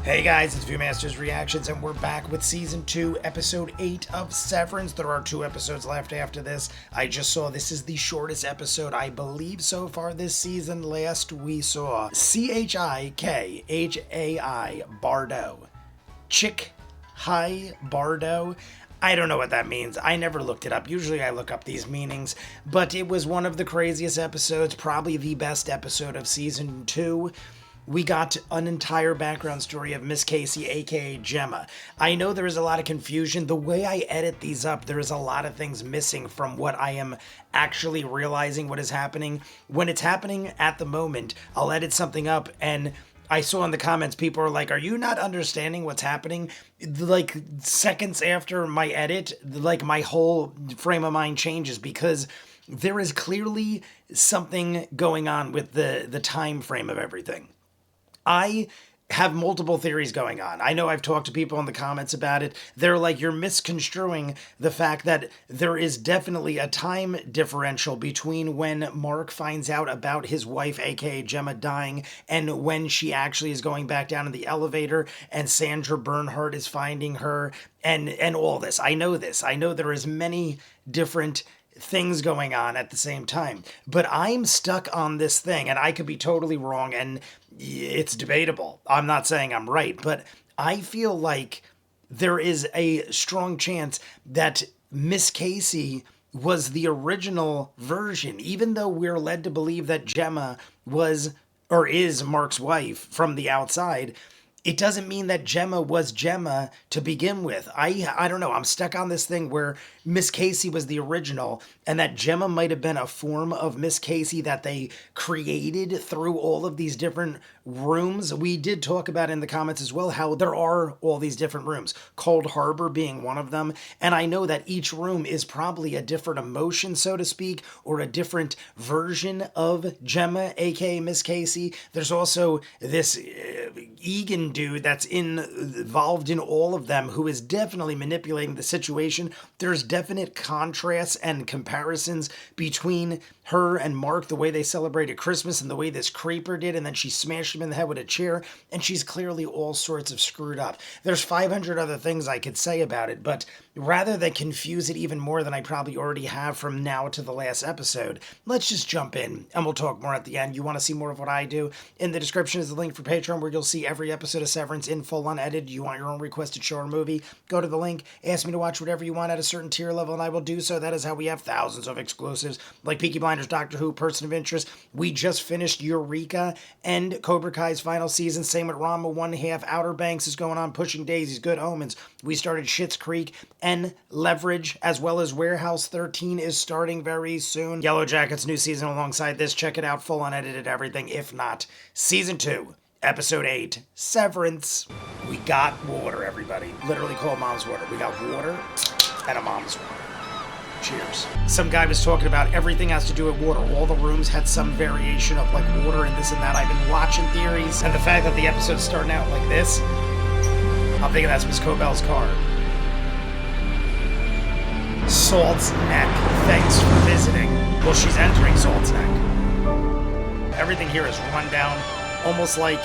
Hey guys, it's ViewMasters Reactions, and we're back with Season 2, Episode 8 of Severance. There are 2 episodes left after this. I just saw this is the shortest episode, I believe, so far this season. Last we saw Chikhai Bardo. Chikhai Bardo. I don't know what that means. I never looked it up. Usually I look up these meanings, but it was one of the craziest episodes, probably the best episode of Season 2. We got an entire background story of Miss Casey, aka Gemma. I know there is a lot of confusion. The way I edit these up, there is a lot of things missing from what I am actually realizing what is happening. When it's happening at the moment, I'll edit something up, and I saw in the comments, people are like, are you not understanding what's happening? Like, seconds after my edit, like, my whole frame of mind changes because there is clearly something going on with the time frame of everything. I have multiple theories going on. I know I've talked to people in the comments about it. They're like, you're misconstruing the fact that there is definitely a time differential between when Mark finds out about his wife, aka Gemma, dying, and when she actually is going back down in the elevator and Sandra Bernhardt is finding her and all this. I know this. I know there is many different things going on at the same time, but I'm stuck on this thing, and I could be totally wrong, and it's debatable. I'm not saying I'm right, but I feel like there is a strong chance that Miss Casey was the original version, even though we're led to believe that Gemma was or is Mark's wife from the outside. It doesn't mean that Gemma was Gemma to begin with. I don't know. I'm stuck on this thing where Miss Casey was the original and that Gemma might have been a form of Miss Casey that they created through all of these different rooms. We did talk about in the comments as well how there are all these different rooms, Cold Harbor being one of them. And I know that each room is probably a different emotion, so to speak, or a different version of Gemma, aka Miss Casey. There's also this Egan dude that's involved in all of them who is definitely manipulating the situation. There's definite contrasts and comparisons between her and Mark, the way they celebrated Christmas and the way this creeper did, and then she smashed him in the head with a chair, and she's clearly all sorts of screwed up. There's 500 other things I could say about it, but rather than confuse it even more than I probably already have from now to the last episode, let's just jump in, and we'll talk more at the end. You want to see more of what I do? In the description is the link for Patreon, where you'll see every episode of Severance in full unedited. You want your own requested show or movie? Go to the link, ask me to watch whatever you want at a certain tier level, and I will do so. That is how we have thousands of exclusives, like Peaky Blinders, Doctor Who, Person of Interest. We just finished Eureka and Cobra Kai's final season. Same with Rama 1/2. Outer Banks is going on. Pushing Daisies, Good Omens. We started Schitt's Creek, and Leverage, as well as Warehouse 13 is starting very soon. Yellow Jackets new season alongside this. Check it out, full unedited everything. If not, Season 2, Episode 8, Severance. We got water, everybody. Literally called Mom's Water. We got water and a Mom's Water. Cheers. Some guy was talking about everything has to do with water. All the rooms had some variation of like water and this and that. I've been watching theories, and the fact that the episode's starting out like this, I'm thinking that's Miss Cobell's car. Salt's Neck. Thanks for visiting. Well, she's entering Salt's Neck. Everything here is run down, almost like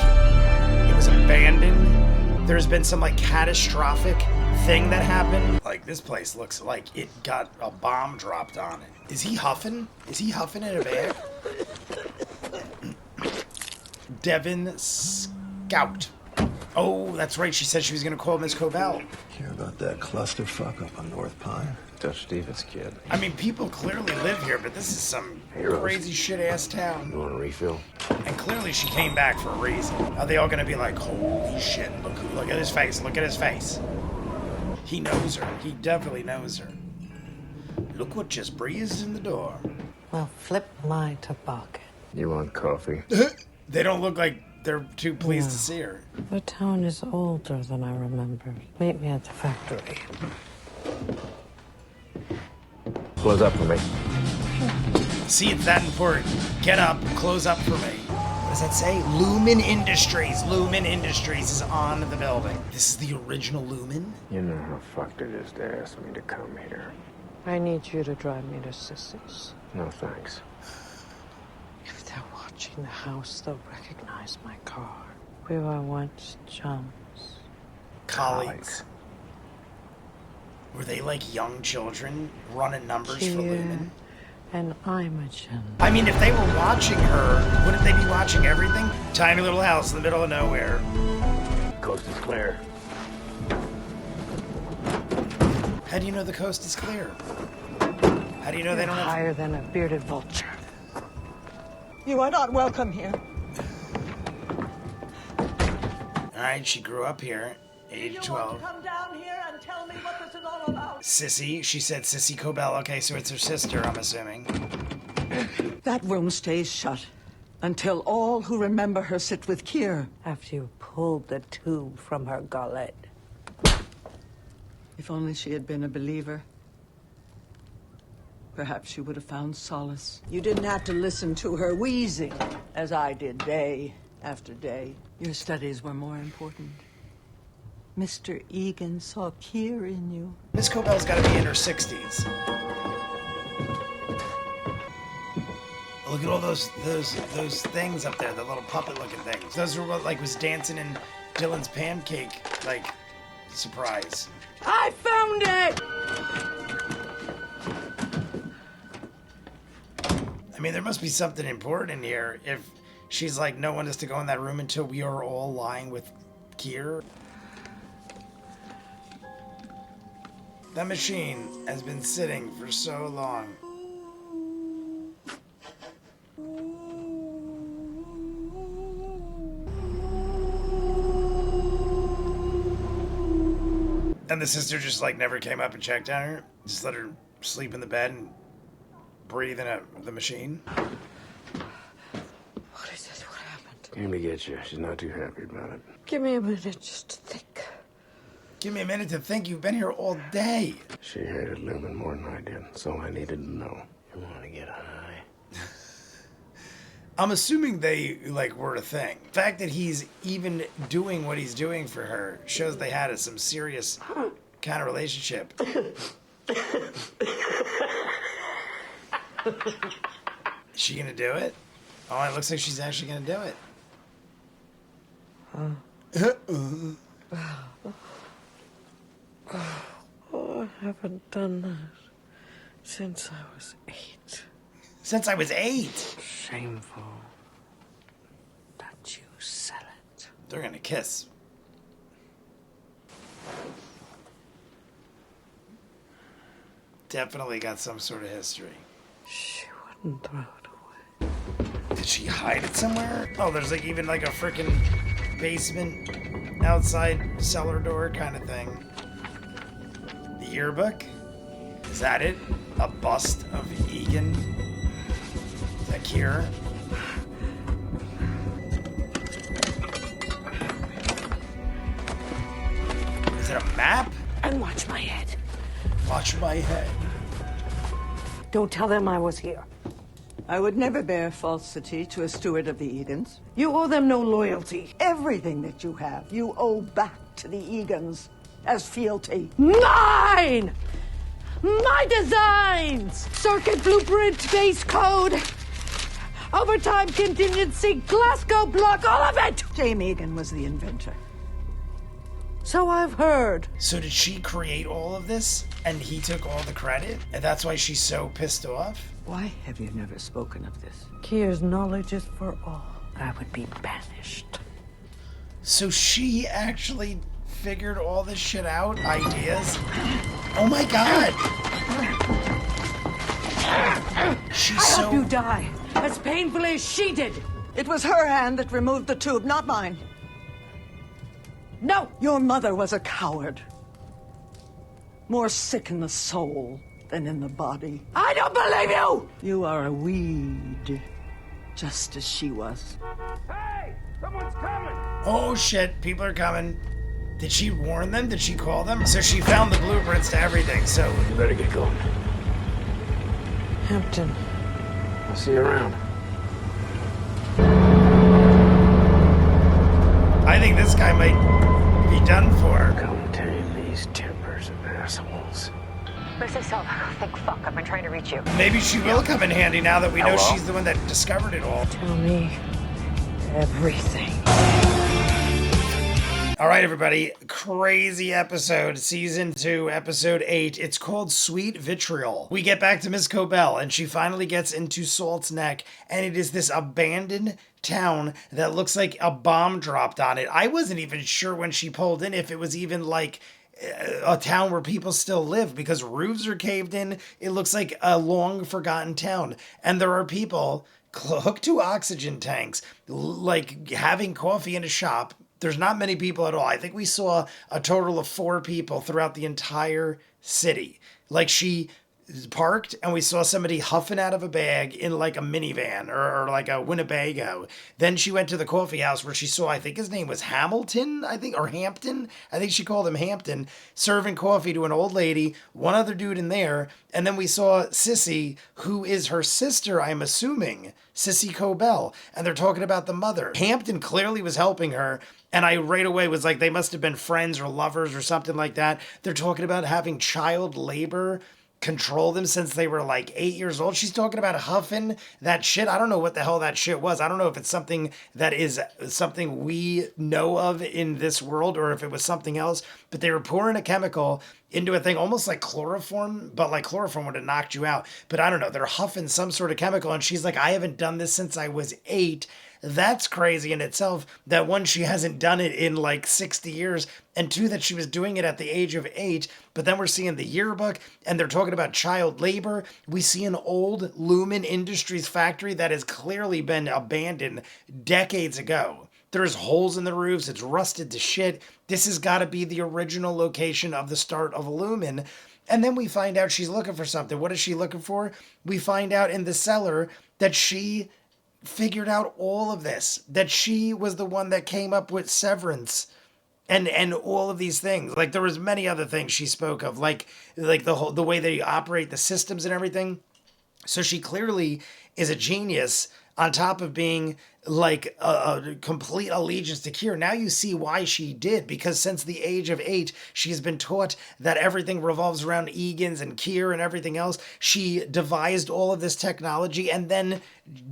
it was abandoned. There's been some like catastrophic thing that happened. Like, this place looks like it got a bomb dropped on it. Is he huffing? Is he huffing in a bag? Devin Scout. Oh, that's right. She said she was going to call Miss Cobell. Hear about that clusterfuck up on North Pine? Dutch Stevens, kid. I mean, people clearly live here, but this is some crazy shit-ass town. You want a refill? And clearly she came back for a reason. Are they all going to be like, holy shit, look at his face, look at his face. He knows her. He definitely knows her. Look what just breezed in the door. Well, flip my toboggan. You want coffee? They don't look like they're too pleased to see her. The town is older than I remember. Meet me at the factory. Close up for me. See, it's that important. Get up, close up for me. What does that say? Lumen Industries. Lumen Industries is on the building. This is the original Lumen? You know how fucked it is to ask me to come here. I need you to drive me to Sissy's. No thanks. If they're watching the house, they'll recognize my car. We were once chums. colleagues. Were they like young children running numbers for Lumen? And Imogen. I mean, if they were watching her, wouldn't they be watching everything? Tiny little house in the middle of nowhere. Coast is clear. How do you know the coast is clear? How do you know they don't have... Higher than a bearded vulture. You are not welcome here. Alright, she grew up here, age 12. Come down here and tell me what this is all about. Sissy, she said Sissy Cobell. Okay, so it's her sister, I'm assuming. That room stays shut until all who remember her sit with Kier. After you pulled the tube from her gullet. If only she had been a believer. Perhaps she would have found solace. You didn't have to listen to her wheezing, as I did day after day. Your studies were more important. Mr. Egan saw Kier in you. Miss Cobell's got to be in her 60s. Look at all those things up there, the little puppet-looking things. Those are what like was dancing in Dylan's pancake like surprise. I found it! I mean, there must be something important here if she's like, no one is to go in that room until we are all lying with Kier. That machine has been sitting for so long. And the sister just like never came up and checked on her? Just let her sleep in the bed and breathe in the machine? What is this? What happened? Came to get you. She's not too happy about it. Give me a minute just to think. Give me a minute to think. You've been here all day. She hated Lumen more than I did. That's all I needed to know. You want to get high? I'm assuming they like were a thing. The fact that he's even doing what he's doing for her shows they had some serious kind of relationship. Is she gonna do it? Oh, it looks like she's actually gonna do it. Oh, I haven't done that since I was 8. Since I was 8. Shameful that you sell it. They're gonna kiss. Definitely got some sort of history. She wouldn't throw it away. Did she hide it somewhere? Oh, there's like even like a freaking basement outside cellar door kind of thing. The yearbook? Is that it? A bust of Egan? Is that Kier? Is it a map? And watch my head. Watch my head. Don't tell them I was here. I would never bear falsity to a steward of the Egans. You owe them no loyalty. Everything that you have, you owe back to the Egans as fealty. Mine! My designs! Circuit blueprint, base code, overtime contingency, Glasgow block, all of it! Dame Egan was the inventor. So I've heard. So did she create all of this and he took all the credit? And that's why she's so pissed off? Why have you never spoken of this? Kier's knowledge is for all. I would be banished. So she actually figured all this shit out? Ideas? Oh my god! She's I so... hope you die as painfully as she did. It was her hand that removed the tube, not mine. No! Your mother was a coward. More sick in the soul than in the body. I don't believe you! You are a weed, just as she was. Hey! Someone's coming! Oh shit, people are coming. Did she warn them? Did she call them? So she found the blueprints to everything, so... You better get going. Hampton. I'll see you around. I think this guy might be done for. Come tame these tempers of assholes. Mrs. Silva, thank fuck, I've been trying to reach you. Maybe she will come in handy now that we know Hello? she's the one that discovered it all. Tell me everything. All right, everybody. Crazy episode, season 2, episode 8. It's called Sweet Vitriol. We get back to Miss Cobell, and she finally gets into Salt's Neck, and it is this abandoned town that looks like a bomb dropped on it. I wasn't even sure when she pulled in if it was even like a town where people still live, because roofs are caved in. It looks like a long forgotten town, and there are people hooked to oxygen tanks, like having coffee in a shop. There's not many people at all. I think we saw a total of 4 people throughout the entire city. Like, she parked and we saw somebody huffing out of a bag in like a minivan or like a Winnebago. Then she went to the coffee house where she saw, I think his name was Hamilton, or Hampton. I think she called him Hampton, serving coffee to an old lady, one other dude in there. And then we saw Sissy, who is her sister, I'm assuming, Sissy Cobell. And they're talking about the mother. Hampton clearly was helping her. And I right away was like, they must have been friends or lovers or something like that. They're talking about having child labor control them since they were like 8 years old. She's talking about huffing that shit. I don't know what the hell that shit was. I don't know if it's something that is something we know of in this world or if it was something else, but they were pouring a chemical into a thing almost like chloroform, but like chloroform would have knocked you out. But I don't know. They're huffing some sort of chemical. And she's like, I haven't done this since I was 8. That's crazy in itself, that one, she hasn't done it in like 60 years, and 2, that she was doing it at the age of 8. But then we're seeing the yearbook and they're talking about child labor. We see an old Lumen Industries factory that has clearly been abandoned decades ago. There's holes in the roofs. It's rusted to shit. This has got to be the original location of the start of Lumen. And then we find out she's looking for something. What is she looking for? We find out in the cellar that she figured out all of this, that she was the one that came up with Severance and all of these things. Like, there was many other things she spoke of, like the way they operate the systems and everything. So she clearly is a genius, on top of being like a complete allegiance to Kier. Now you see why she did, because since the age of 8, she's been taught that everything revolves around Egan's and Kier and everything else. She devised all of this technology, and then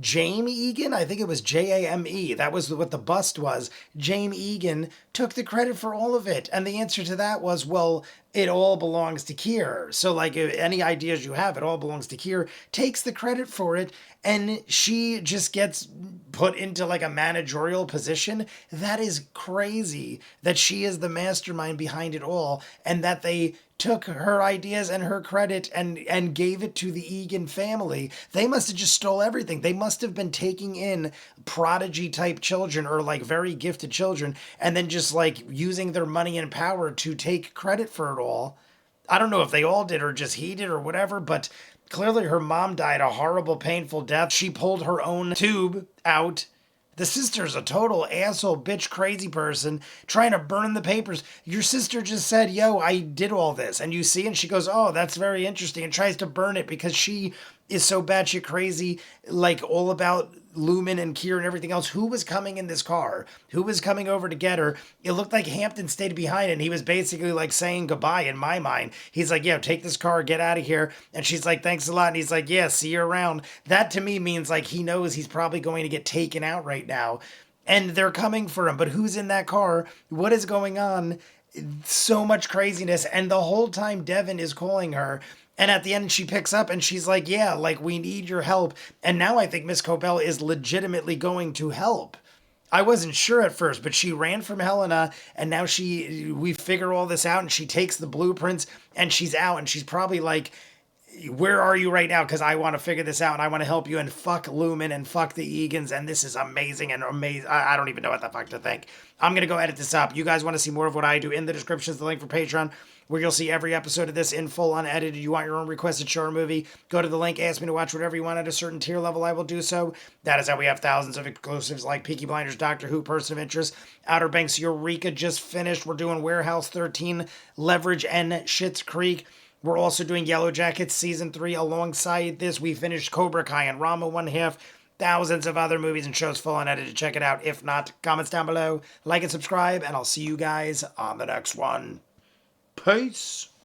Jaime Egan, I think it was Jame, that was what the bust was. Jaime Egan took the credit for all of it. And the answer to that was, well, it all belongs to Kier. So like, any ideas you have, it all belongs to Kier, takes the credit for it. And she just gets put into like a managerial position. That is crazy, that she is the mastermind behind it all, and that they took her ideas and her credit and gave it to the Egan family. They must have just stole everything. They must have been taking in prodigy type children or like very gifted children and then just like using their money and power to take credit for it all. I don't know if they all did or just he did or whatever, but clearly her mom died a horrible, painful death. She pulled her own tube out. The sister's a total asshole, bitch, crazy person trying to burn the papers. Your sister just said, yo, I did all this. And you see, and she goes, oh, that's very interesting, and tries to burn it because she is so batshit crazy, like all about Lumen and Kier and everything else. Who was coming in this car? Who was coming over to get her? It looked like Hampton stayed behind, and he was basically like saying goodbye in my mind. He's like, yeah, take this car, get out of here. And she's like, thanks a lot. And he's like, yeah, see you around. That to me means like he knows he's probably going to get taken out right now. And they're coming for him. But who's in that car? What is going on? So much craziness. And the whole time Devin is calling her. And at the end, she picks up and she's like, yeah, like, we need your help. And now I think Miss Cobell is legitimately going to help. I wasn't sure at first, but she ran from Helena, and now we figure all this out, and she takes the blueprints and she's out, and she's probably like, where are you right now? Because I want to figure this out and I want to help you, and fuck Lumen and fuck the Egans, and this is amazing and amazing. I don't even know what the fuck to think. I'm going to go edit this up. You guys want to see more of what I do? In the description is the link for Patreon, where you'll see every episode of this in full, unedited. You want your own requested show or movie, go to the link, ask me to watch whatever you want at a certain tier level, I will do so. That is how we have thousands of exclusives like Peaky Blinders, Doctor Who, Person of Interest, Outer Banks, Eureka just finished. We're doing Warehouse 13, Leverage, and Schitt's Creek. We're also doing Yellow Jackets Season 3 alongside this. We finished Cobra Kai and Rama 1/2. Thousands of other movies and shows full unedited. Check it out. If not, comments down below. Like and subscribe, and I'll see you guys on the next one. Peace.